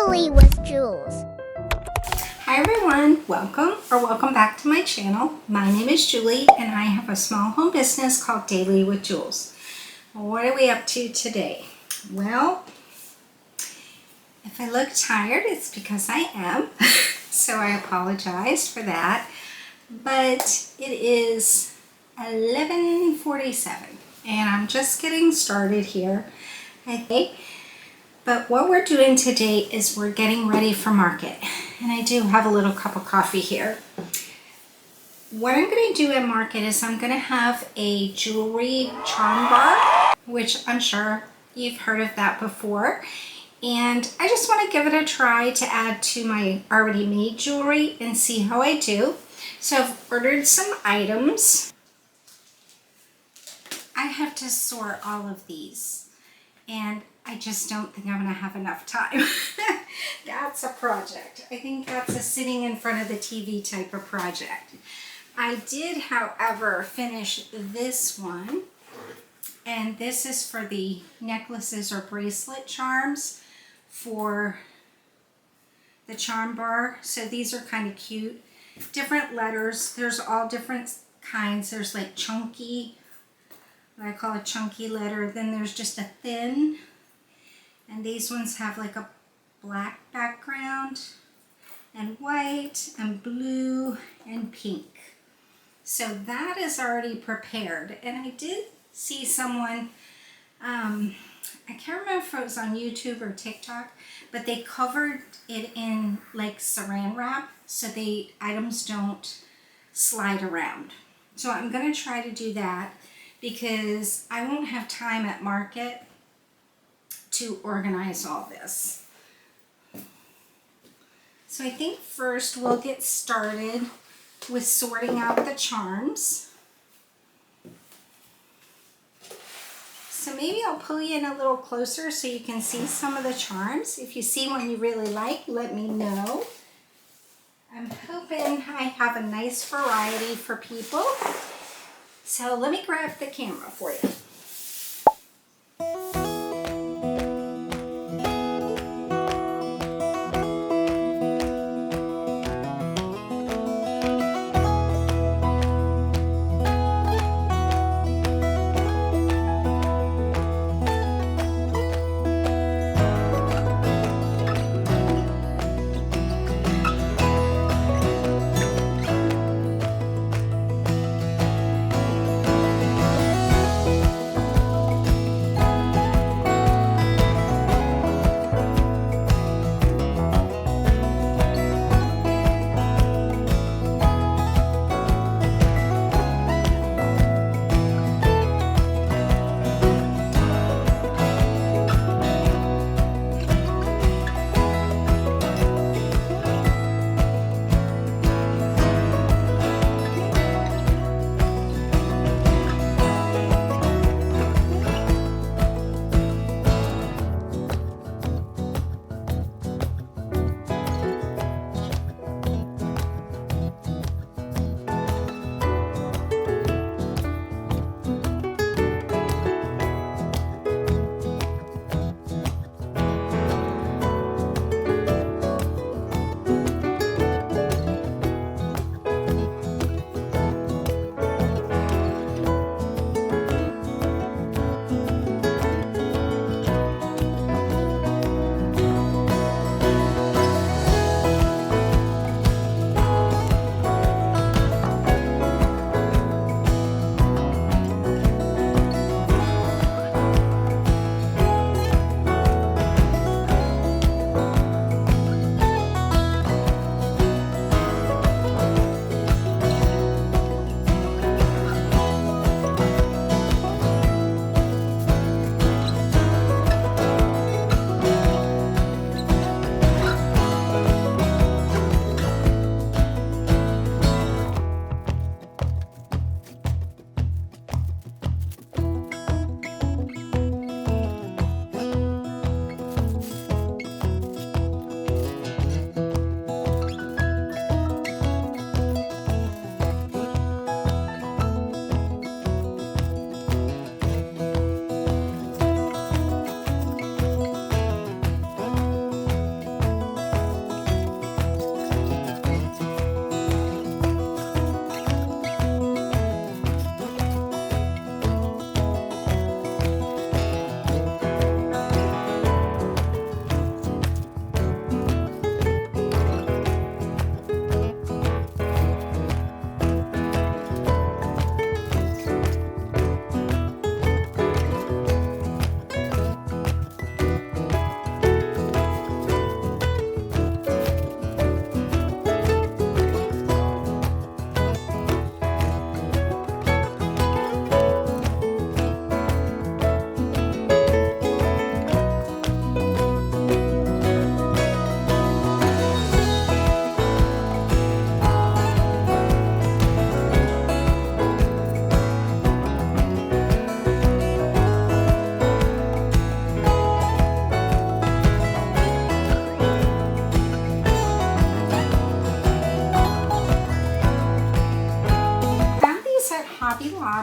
Daily with Jules. Hi everyone, welcome back to my channel. My name is Julie and I have a small home business called Daily with Jules. What are we up to today? Well, if I look tired, it's because I am, so I apologize for that. But it is 11:47 and I'm just getting started here. Okay. But what we're doing today is we're getting ready for market. And I do have a little cup of coffee here. What I'm going to do at market is I'm going to have a jewelry charm bar, which I'm sure you've heard of that before. And I just want to give it a try to add to my already made jewelry and see how I do. So I've ordered some items. I have to sort all of these. And I just don't think I'm going to have enough time. That's a project. I think that's a sitting in front of the TV type of project. I did, however, finish this one. And this is for the necklaces or bracelet charms for the charm bar. So these are kind of cute. Different letters. There's all different kinds. There's like chunky, what I call a chunky letter. Then there's just a thin. And these ones have like a black background and white and blue and pink. So that is already prepared. And I did see someone, I can't remember if it was on YouTube or TikTok, but they covered it in like saran wrap so the items don't slide around. So I'm going to try to do that because I won't have time at market to organize all this. So I think first we'll get started with sorting out the charms. So maybe I'll pull you in a little closer so you can see some of the charms. If you see one you really like, let me know. I'm hoping I have a nice variety for people. So let me grab the camera for you.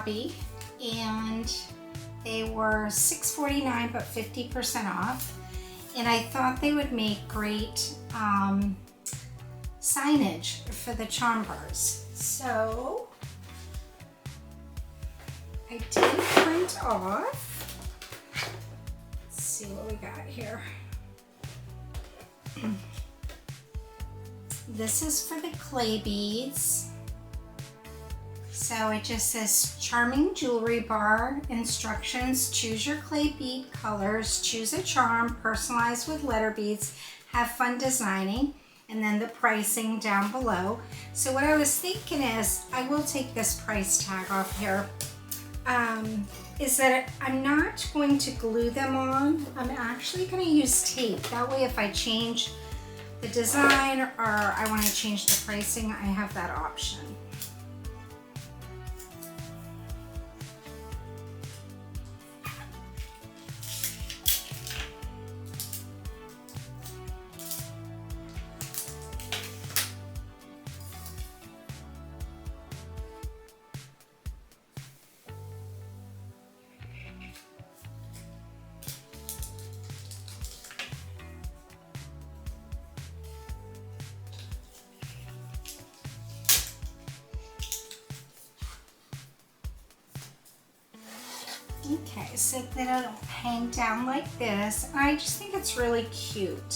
Lobby, and they were $6.49 but 50% off. And I thought they would make great signage for the charm bars. So I did print off. Let's see what we got here. This is for the clay beads. So it just says charming jewelry bar instructions. Choose your clay bead colors. Choose a charm. Personalize with letter beads. Have fun designing. And then the pricing down below. So what I was thinking is, I will take this price tag off here. Is that I'm not going to glue them on. I'm actually going to use tape. That way if I change the design or I want to change the pricing, I have that option. Okay, so that it'll hang down like this. I just think it's really cute.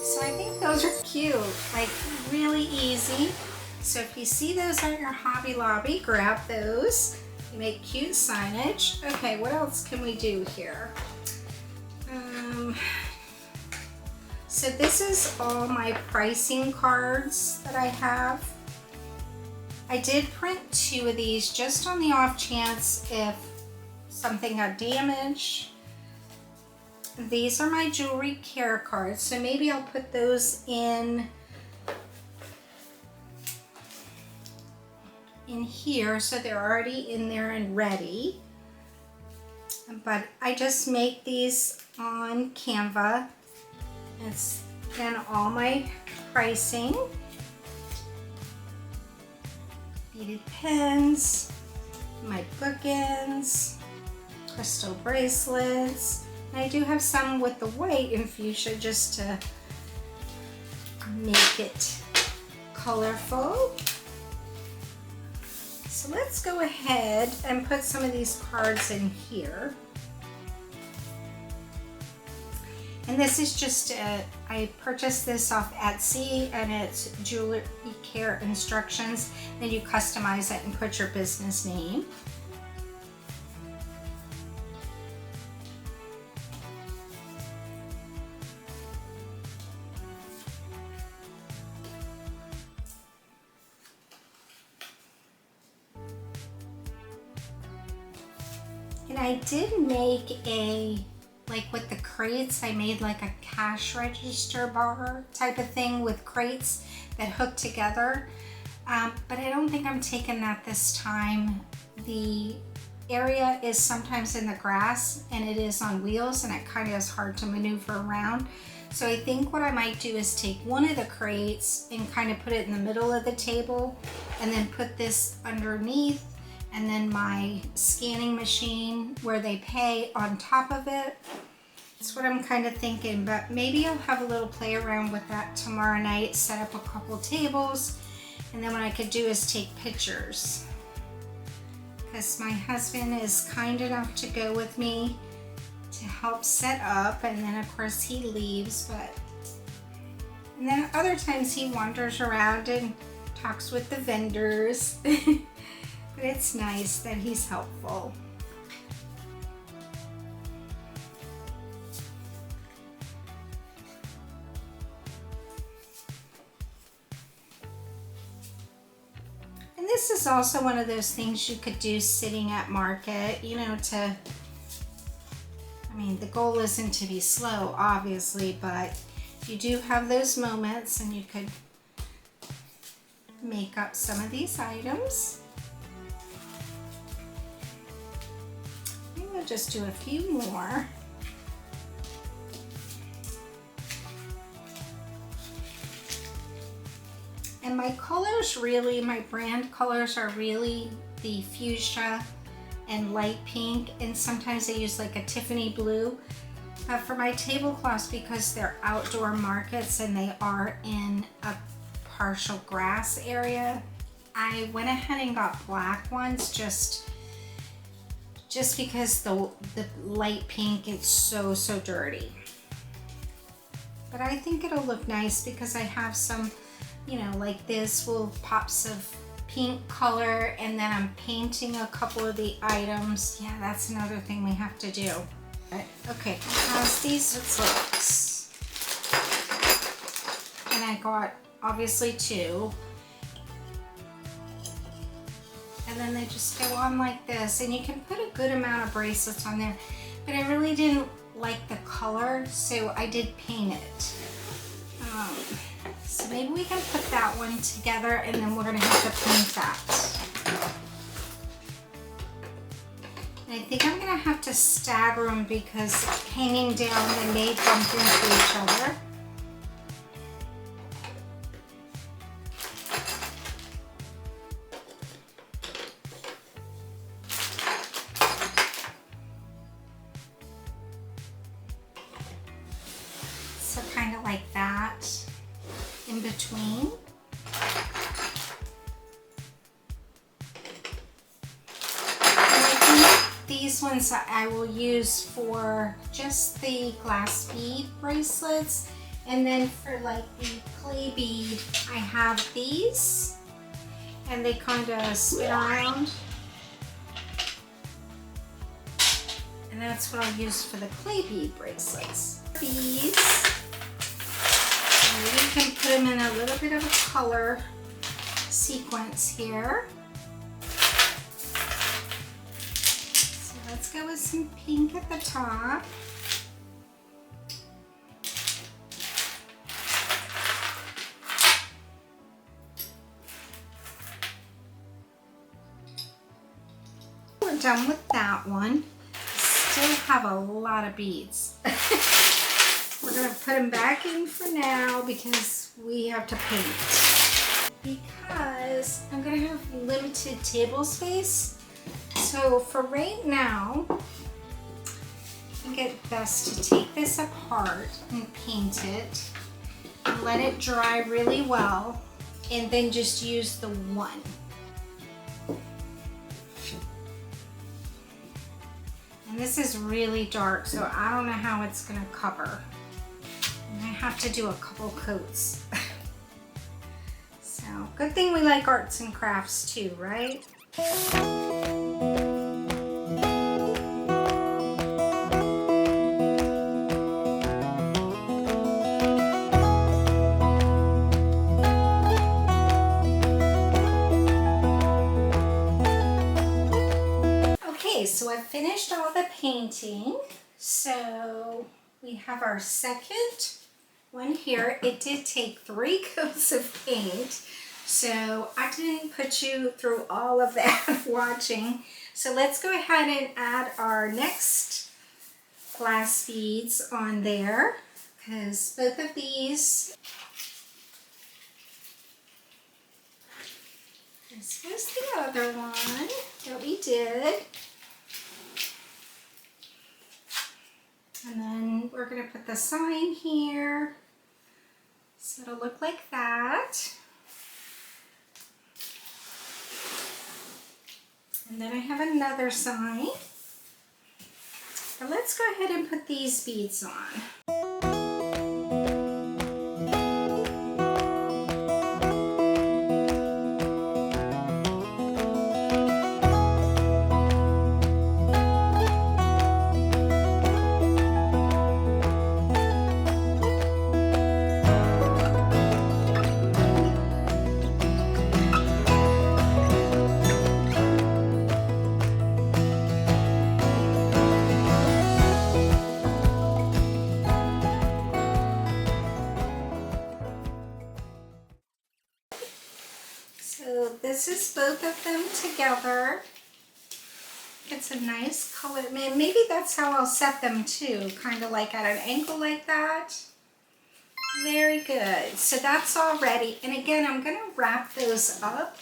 So I think those are cute, like really easy. So if you see those at your Hobby Lobby, grab those. You make cute signage. Okay, what else can we do here? So this is all my pricing cards that I have. I did print 2 of these just on the off chance if something got damaged. These are my jewelry care cards, so maybe I'll put those in here so they're already in there and ready. But I just make these on Canva. It's then all my pricing. Beaded pins, my bookends, crystal bracelets. And I do have some with the white and fuchsia just to make it colorful. So let's go ahead and put some of these cards in here. And this is just, I purchased this off Etsy, and it's jewelry care instructions. Then you customize it and put your business name. And I did make like with the crates, I made like a cash register bar type of thing with crates that hook together. But I don't think I'm taking that this time. The area is sometimes in the grass and it is on wheels and it kind of is hard to maneuver around. So I think what I might do is take one of the crates and kind of put it in the middle of the table and then put this underneath, and then my scanning machine where they pay on top of it. That's what I'm kind of thinking, but maybe I'll have a little play around with that tomorrow night, set up a couple tables, and then what I could do is take pictures. Because my husband is kind enough to go with me to help set up, and then of course he leaves, and then other times he wanders around and talks with the vendors. But it's nice that he's helpful. And this is also one of those things you could do sitting at market, you know, I mean, the goal isn't to be slow, obviously, but you do have those moments and you could make up some of these items. We'll just do a few more. And my colors really, my brand colors are really the fuchsia and light pink, and sometimes I use like a Tiffany blue. But for my tablecloths, because they're outdoor markets and they are in a partial grass area, I went ahead and got black ones just because the light pink is so dirty. But I think it'll look nice because I have some, you know, like this little pops of pink color, and then I'm painting a couple of the items. Yeah, that's another thing we have to do. Okay, how's these slips? And I got obviously 2. And then they just go on like this, and you can put a good amount of bracelets on there, but I really didn't like the color, so I did paint it. So maybe we can put that one together, and then we're gonna have to paint that. And I think I'm gonna have to stagger them because hanging down they may bump into each other. So kind of like that in between. These ones I will use for just the glass bead bracelets, and then for like the clay bead I have these, and they kind of spin around, and that's what I'll use for the clay bead bracelets. These, and you can put them in a little bit of a color sequence here. Let's go with some pink at the top. We're done with that one. Still have a lot of beads. We're gonna put them back in for now because we have to paint. Because I'm gonna have limited table space. So for right now, I think it's best to take this apart and paint it and let it dry really well, and then just use the one. And this is really dark, so I don't know how it's gonna cover. And I have to do a couple coats. So good thing we like arts and crafts too, right? So I've finished all the painting. So we have our second one here. It did take 3 coats of paint, so I didn't put you through all of that watching. So let's go ahead and add our next glass beads on there, because both of these, this was the other one that we did. And then we're going to put the sign here, so it'll look like that. And then I have another sign. But let's go ahead and put these beads on. So this is both of them together. It's a nice color. Maybe that's how I'll set them too, kind of like at an angle like that. Very good. So that's all ready. And again, I'm going to wrap those up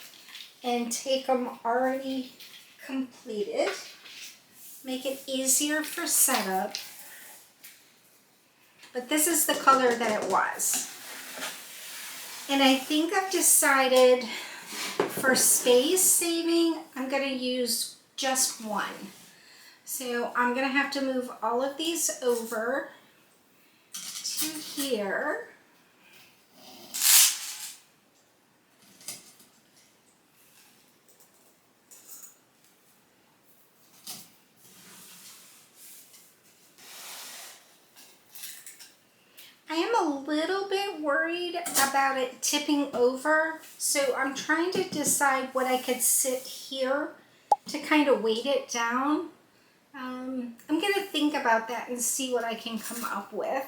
and take them already completed. Make it easier for setup. But this is the color that it was. And I think I've decided for space saving, I'm going to use just one. So I'm going to have to move all of these over to here. I am a little bit worried about it tipping over, so I'm trying to decide what I could sit here to kind of weight it down. I'm going to think about that and see what I can come up with.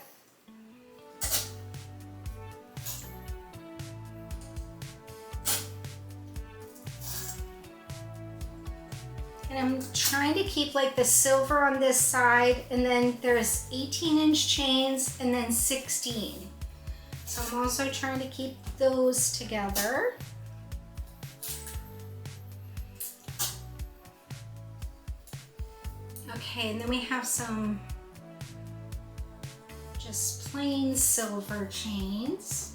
And I'm trying to keep like the silver on this side, and then there's 18-inch chains and then 16. So I'm also trying to keep those together. Okay, and then we have some just plain silver chains.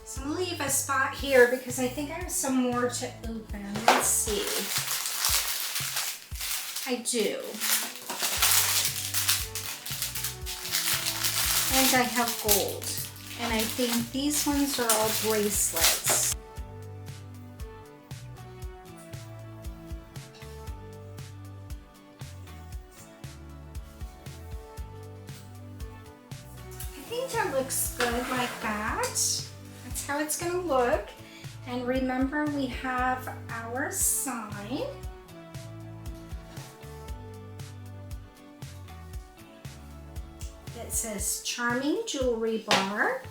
So I'm gonna leave a spot here because I think I have some more to open. Let's see. I do. And I have gold. And I think these ones are all bracelets. I think that looks good like that. That's how it's gonna look. And remember, we have our sign. It says Charming Jewelry Bar.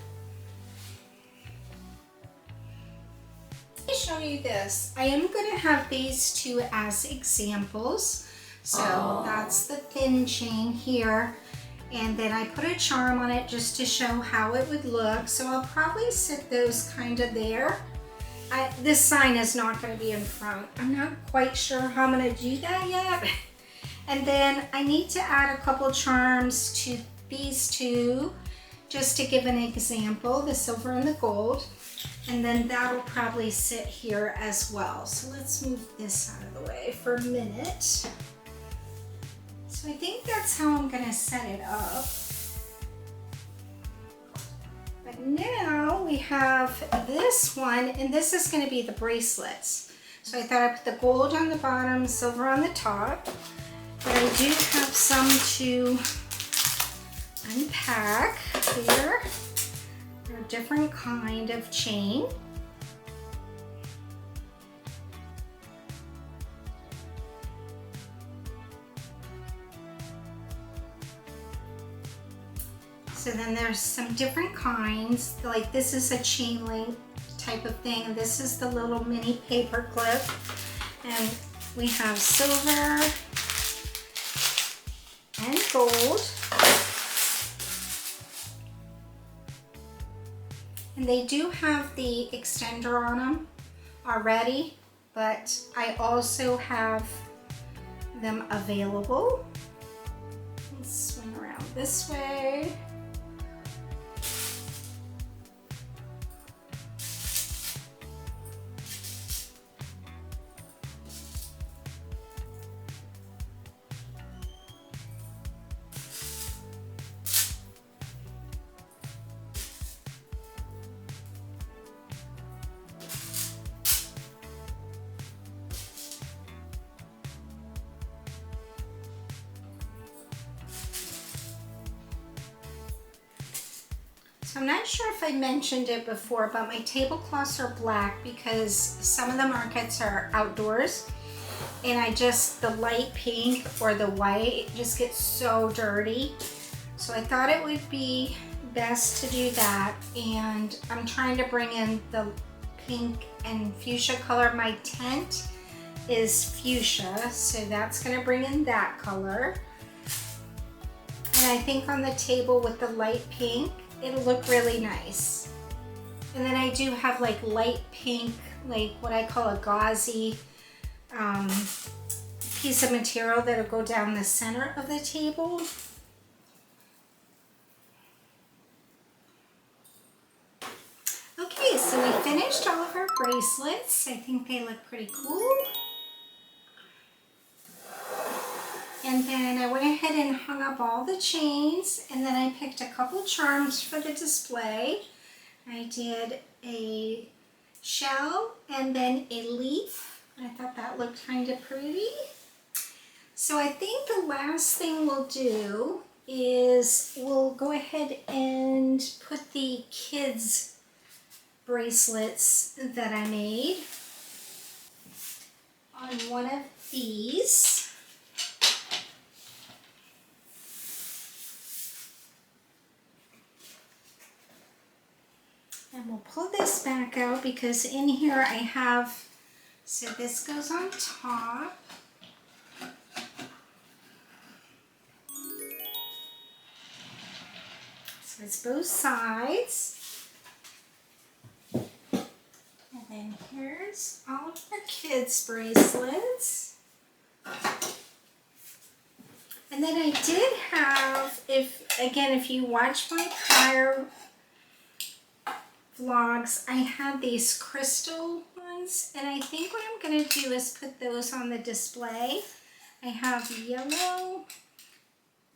Let me show you this. I am going to have these two as examples. So that's the thin chain here. And then I put a charm on it just to show how it would look. So I'll probably sit those kind of there. This sign is not going to be in front. I'm not quite sure how I'm going to do that yet. And then I need to add a couple charms to these two, just to give an example, the silver and the gold, and then that'll probably sit here as well. So let's move this out of the way for a minute. So I think that's how I'm going to set it up. But now we have this one, and this is going to be the bracelets. So I thought I'd put the gold on the bottom, silver on the top, but I do have some to unpack here. They're a different kind of chain. So then there's some different kinds, like this is a chain link type of thing. This is the little mini paper clip, and we have silver and gold. And they do have the extender on them already, but I also have them available. Let's swing around this way. So I'm not sure if I mentioned it before, but my tablecloths are black because some of the markets are outdoors, and the light pink or the white just gets so dirty. So I thought it would be best to do that, and I'm trying to bring in the pink and fuchsia color. My tent is fuchsia, so that's going to bring in that color. And I think on the table with the light pink, it'll look really nice. And then I do have like light pink, like what I call a gauzy piece of material that'll go down the center of the table. Okay, so we finished all of our bracelets. I think they look pretty cool. And then I went ahead and hung up all the chains, and then I picked a couple charms for the display. I did a shell and then a leaf. I thought that looked kind of pretty. So I think the last thing we'll do is we'll go ahead and put the kids' bracelets that I made on one of these. And we'll pull this back out because in here I have, so this goes on top. So it's both sides. And then here's all of our kids' bracelets. And then I did have, if you watch my prior vlogs, I had these crystal ones, and I think what I'm going to do is put those on the display. I have yellow.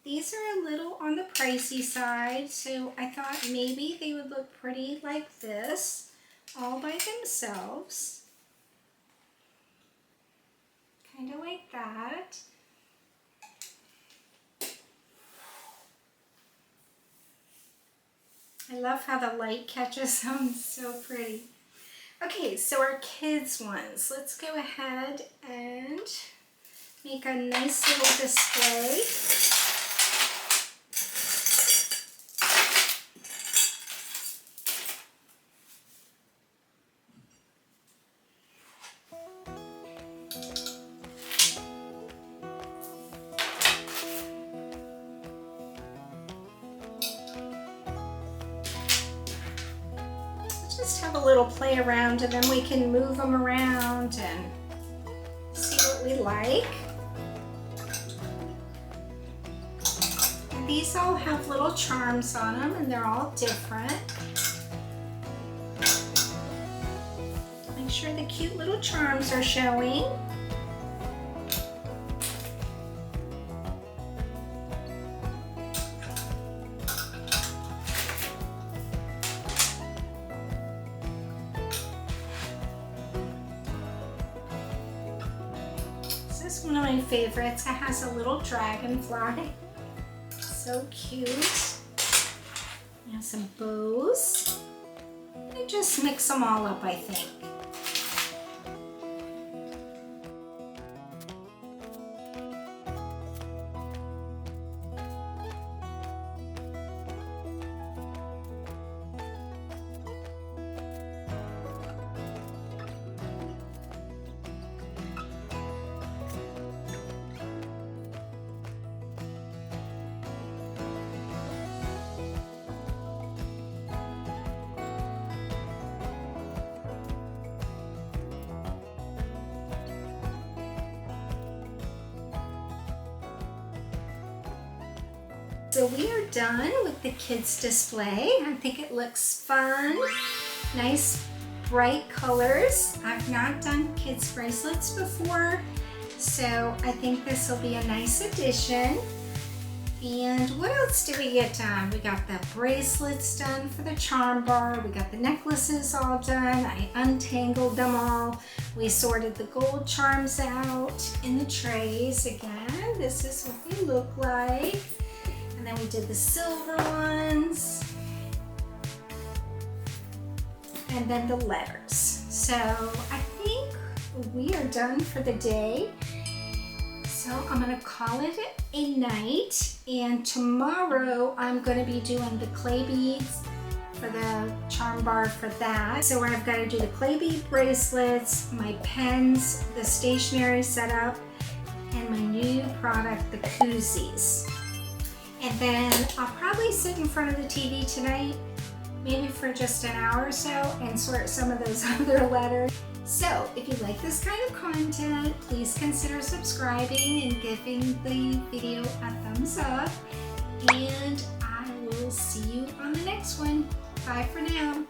These are a little on the pricey side, so I thought maybe they would look pretty like this, all by themselves. Kind of like that. I love how the light catches them, so pretty. Okay, so our kids ones. Let's go ahead and make a nice little display. Just have a little play around, and then we can move them around and see what we like. And these all have little charms on them, and they're all different. Make sure the cute little charms are showing. This is one of my favorites. It has a little dragonfly. So cute. We have some bows. I just mix them all up, I think. So we are done with the kids display. I think it looks fun. Nice bright colors. I've not done kids bracelets before, so I think this will be a nice addition. And what else did we get done? We got the bracelets done for the charm bar. We got the necklaces all done. I untangled them all. We sorted the gold charms out in the trays. Again, this is what they look like. And then we did the silver ones. And then the letters. So I think we are done for the day. So I'm gonna call it a night, and tomorrow I'm gonna be doing the clay beads for the charm bar for that. So I've got to do the clay bead bracelets, my pens, the stationery setup, and my new product, the koozies. And then I'll probably sit in front of the TV tonight, maybe for just an hour or so, and sort some of those other letters. So if you like this kind of content, please consider subscribing and giving the video a thumbs up. And I will see you on the next one. Bye for now.